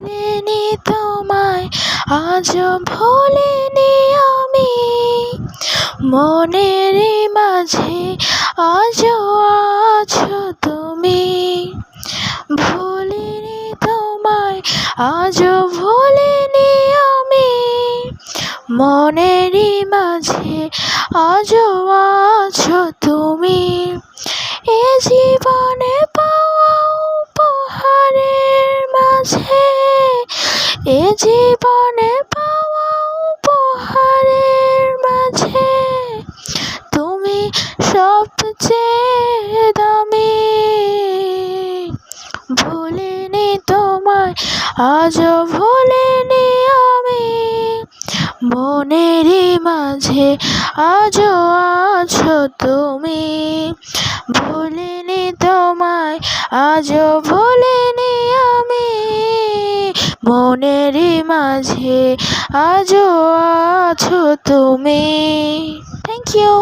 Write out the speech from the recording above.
ভুলিনি তোমায় আজও ভুলিনি আমি, মনের মাঝে আজও আছো তুমি। ভুলিনি তোমায় আজও ভুলিনি আমি, মনের মাঝে আজও আছো তুমি। এ জীবনে পাওয়া উপহারের মাঝে, এ জীবনে পাওয়া উপহারের মাঝে তুমি সবচেয়ে দামি। ভুলিনি তোমায় আজও ভুলিনি আমি, মনের মাঝে আজও আছো তুমি। ভুলিনি তোমায় আজও ভুলিনি আমি, মনের মাঝে আজও আছো তুমি। Thank you.